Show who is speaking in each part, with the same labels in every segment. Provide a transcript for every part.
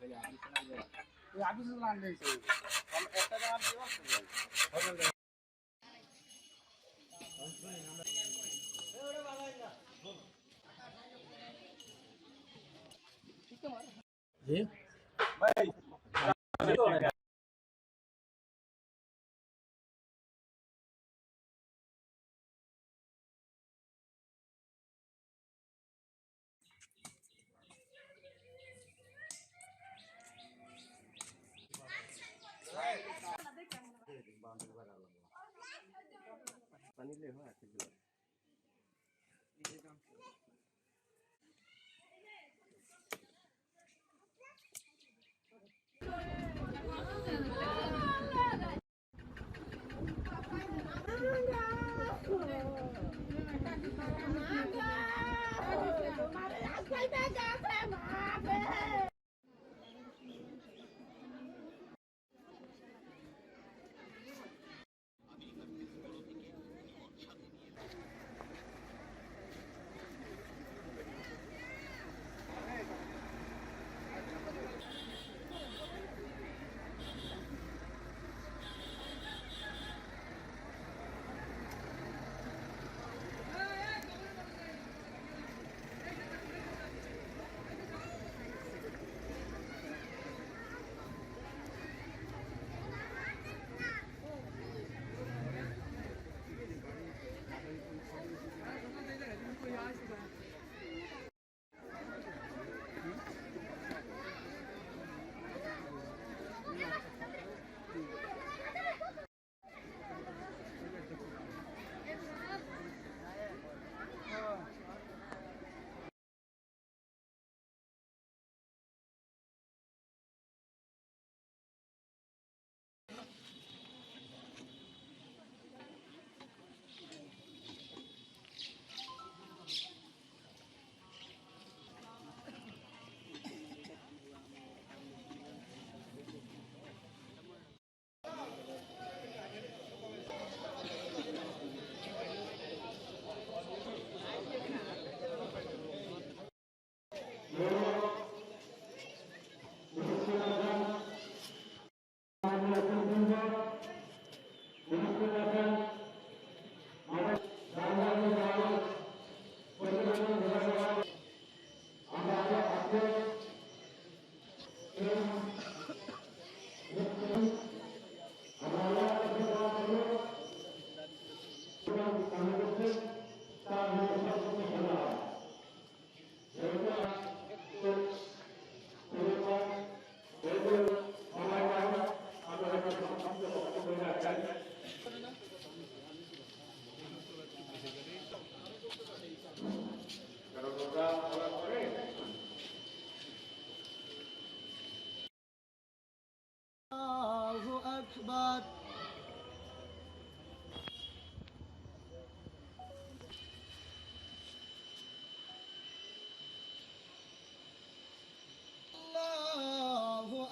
Speaker 1: أكبر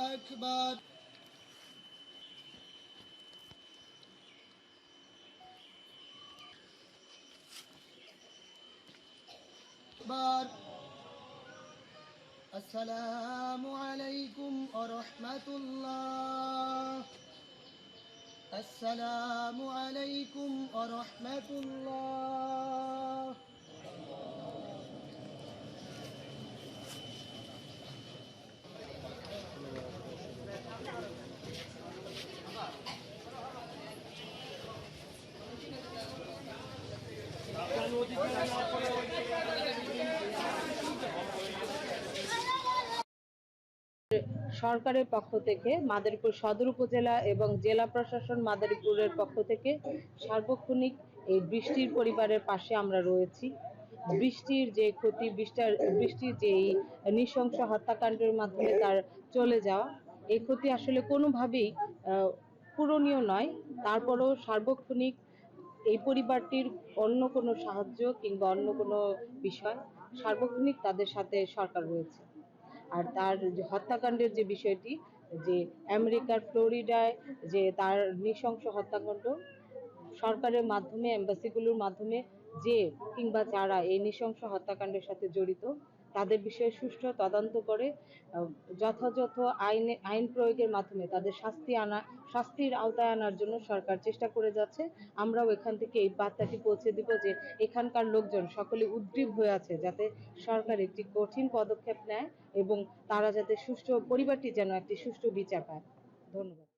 Speaker 1: أكبر. السلام عليكم ورحمة الله. السلام عليكم ورحمة الله.
Speaker 2: সরকারের পক্ষ থেকে মাদারীপুর সদর উপজেলা এবং জেলা প্রশাসন মাদারীপুরের পক্ষ থেকে সার্বক্ষণিক এই বৃষ্টির পরিবারের পাশে আমরা রয়েছি। বৃষ্টির যে ক্ষতি, বৃষ্টির যে নৃশংস হত্যাকাণ্ডের মাধ্যমে তার চলে যাওয়া, এই ক্ষতি আসলে কোনোভাবেই পূরণীয় নয়। তারপরও সার্বক্ষণিক এই পরিবারটির অন্য কোনো সাহায্য কিংবা অন্য কোনো বিষয়, সার্বক্ষণিক তাদের সাথে সরকার রয়েছে। আর তার যে হত্যাকাণ্ডের যে বিষয়টি, যে আমেরিকার ফ্লোরিডায় যে তার নৃশংস হত্যাকাণ্ড, সরকারের মাধ্যমে, এম্বাসিগুলোর মাধ্যমে যে কিংবা যারা এই নৃশংস হত্যাকাণ্ডের সাথে জড়িত তাদের বিষয়ে সুষ্ঠু তদন্ত করে যথাযথ আইন প্রয়োগের মাধ্যমে তাদের শাস্তির আওতায় আনার জন্য সরকার চেষ্টা করে যাচ্ছে। আমরাও এখান থেকে এই বার্তাটি পৌঁছে দিব যে এখানকার লোকজন সকলে উদ্গ্রীব হয়ে আছে যাতে সরকার একটি কঠিন পদক্ষেপ নেয় এবং তারা যাতে পরিবারটি যেন একটি সুষ্ঠু বিচার পায়। ধন্যবাদ।